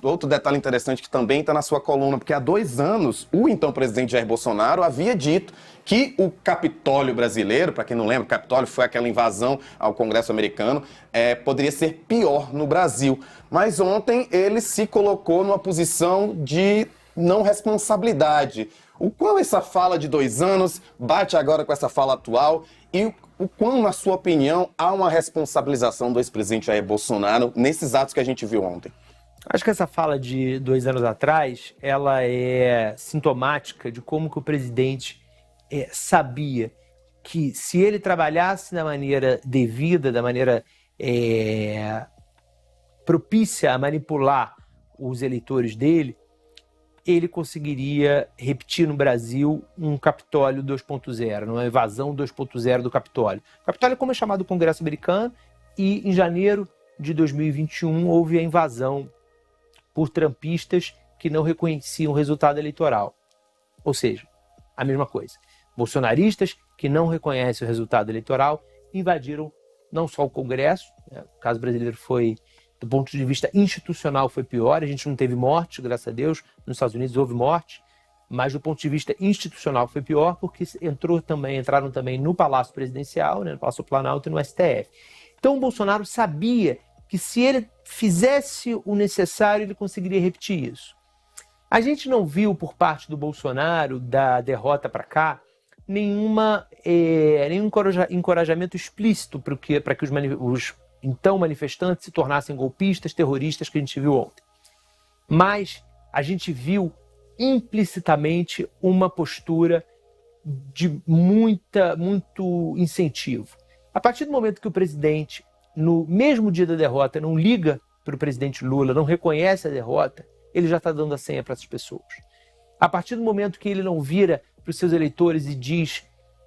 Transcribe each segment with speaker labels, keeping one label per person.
Speaker 1: outro detalhe interessante que também está na sua coluna, porque há 2 anos o então presidente Jair Bolsonaro havia dito que o Capitólio brasileiro, para quem não lembra, o Capitólio foi aquela invasão ao Congresso americano, poderia ser pior no Brasil. Mas ontem ele se colocou numa posição de não responsabilidade. O quão essa fala de 2 anos bate agora com essa fala atual e o quão, na sua opinião, há uma responsabilização do ex-presidente Jair Bolsonaro nesses atos que a gente viu ontem?
Speaker 2: Acho que essa fala de 2 anos atrás, ela é sintomática de como que o presidente sabia que se ele trabalhasse da maneira devida, da maneira propícia a manipular os eleitores dele, ele conseguiria repetir no Brasil um Capitólio 2.0, uma invasão 2.0 do Capitólio. O Capitólio, como é chamado o Congresso americano, e em janeiro de 2021 houve a invasão por trumpistas que não reconheciam o resultado eleitoral. Ou seja, a mesma coisa. Bolsonaristas que não reconhecem o resultado eleitoral invadiram não só o Congresso, o caso brasileiro foi, do ponto de vista institucional, foi pior, a gente não teve morte, graças a Deus, nos Estados Unidos houve morte, mas do ponto de vista institucional foi pior porque entraram também no Palácio Presidencial, no Palácio Planalto e no STF. Então o Bolsonaro sabia que se ele fizesse o necessário, ele conseguiria repetir isso. A gente não viu por parte do Bolsonaro, da derrota para cá, nenhum encorajamento explícito para que os então manifestantes se tornassem golpistas, terroristas, que a gente viu ontem. Mas a gente viu implicitamente uma postura de muito incentivo. A partir do momento que o presidente, no mesmo dia da derrota, não liga para o presidente Lula, não reconhece a derrota, ele já está dando a senha para essas pessoas. A partir do momento que ele não vira para os seus eleitores e diz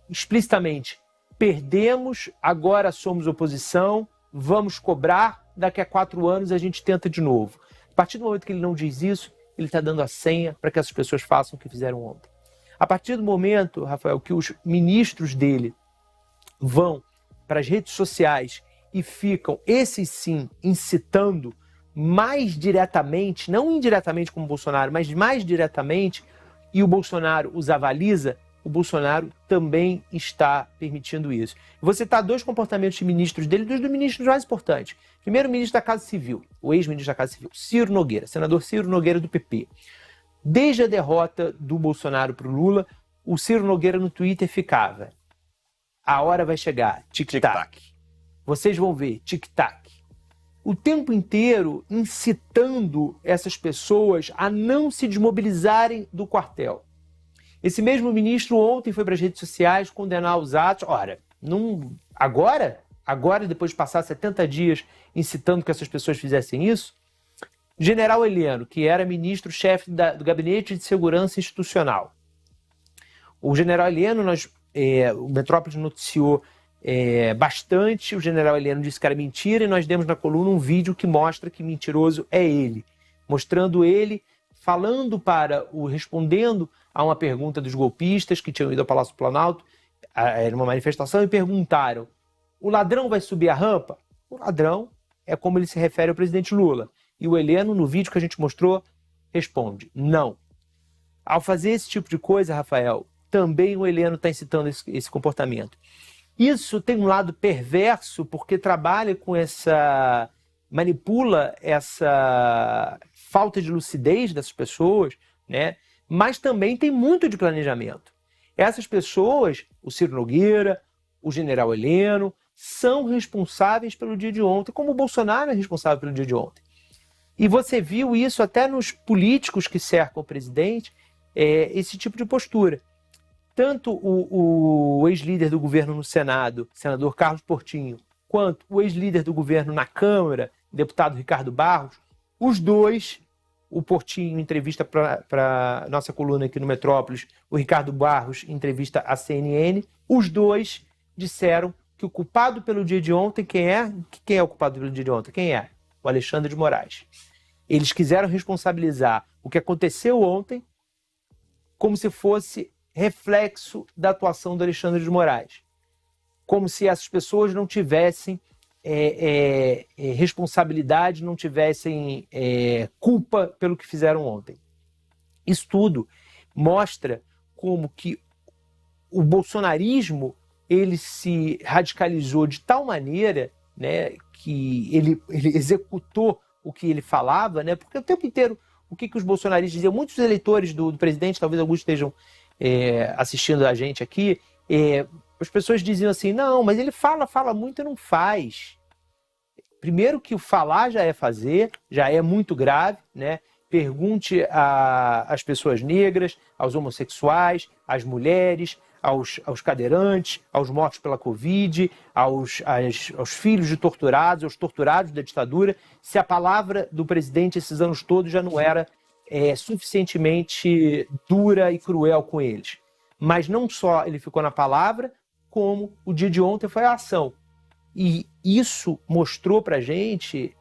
Speaker 2: explicitamente: perdemos, agora somos oposição, vamos cobrar, daqui a 4 anos a gente tenta de novo. A partir do momento que ele não diz isso, ele está dando a senha para que essas pessoas façam o que fizeram ontem. A partir do momento, Rafael, que os ministros dele vão para as redes sociais e ficam, esses sim, incitando mais diretamente, não indiretamente como o Bolsonaro, mas mais diretamente, e o Bolsonaro os avaliza, o Bolsonaro também está permitindo isso. Vou citar 2 comportamentos de ministros dele, dos ministros mais importantes. Primeiro, o ministro da Casa Civil, o ex-ministro da Casa Civil, Ciro Nogueira, senador Ciro Nogueira do PP. Desde a derrota do Bolsonaro para o Lula, o Ciro Nogueira no Twitter ficava: a hora vai chegar, tic-tac. Vocês vão ver, tic-tac. O tempo inteiro incitando essas pessoas a não se desmobilizarem do quartel. Esse mesmo ministro ontem foi para as redes sociais condenar os atos. Ora, agora, depois de passar 70 dias incitando que essas pessoas fizessem isso, General Heleno, que era ministro-chefe do Gabinete de Segurança Institucional. O General Heleno, o Metrópolis noticiou bastante, o General Heleno disse que era mentira e nós demos na coluna um vídeo que mostra que mentiroso é ele, mostrando ele respondendo a uma pergunta dos golpistas que tinham ido ao Palácio Planalto, era uma manifestação, e perguntaram: o ladrão vai subir a rampa? O ladrão é como ele se refere ao presidente Lula. E o Heleno, no vídeo que a gente mostrou, responde: não. Ao fazer esse tipo de coisa, Rafael, também o Heleno está incitando esse comportamento. Isso tem um lado perverso, porque manipula essa falta de lucidez dessas pessoas, né? Mas também tem muito de planejamento. Essas pessoas, o Ciro Nogueira, o General Heleno, são responsáveis pelo dia de ontem, como o Bolsonaro é responsável pelo dia de ontem. E você viu isso até nos políticos que cercam o presidente, esse tipo de postura. Tanto o ex-líder do governo no Senado, senador Carlos Portinho, quanto o ex-líder do governo na Câmara, deputado Ricardo Barros, os dois, o Portinho em entrevista para a nossa coluna aqui no Metrópolis, o Ricardo Barros em entrevista à CNN, os dois disseram que o culpado pelo dia de ontem, quem é? Quem é o culpado pelo dia de ontem? Quem é? O Alexandre de Moraes. Eles quiseram responsabilizar o que aconteceu ontem como se fosse reflexo da atuação do Alexandre de Moraes. Como se essas pessoas não tivessem responsabilidade, não tivessem culpa pelo que fizeram ontem. Isso tudo mostra como que o bolsonarismo ele se radicalizou de tal maneira, né, que ele executou o que ele falava, né, porque o tempo inteiro o que os bolsonaristas diziam, muitos eleitores do presidente, talvez alguns estejam assistindo a gente aqui, as pessoas diziam assim, não, mas ele fala muito e não faz. Primeiro que o falar já é fazer, já é muito grave, né? Pergunte às pessoas negras, aos homossexuais, às mulheres, aos cadeirantes, aos mortos pela Covid, aos filhos de torturados, aos torturados da ditadura, se a palavra do presidente esses anos todos já não era suficientemente dura e cruel com eles. Mas não só ele ficou na palavra, como o dia de ontem foi a ação. E isso mostrou para a gente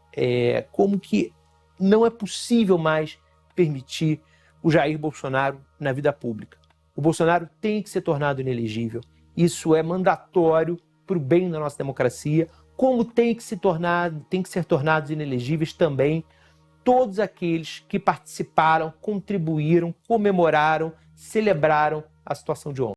Speaker 2: como que não é possível mais permitir o Jair Bolsonaro na vida pública. O Bolsonaro tem que ser tornado inelegível. Isso é mandatório para o bem da nossa democracia, como tem que ser tornados inelegíveis também todos aqueles que participaram, contribuíram, comemoraram, celebraram a situação de ontem.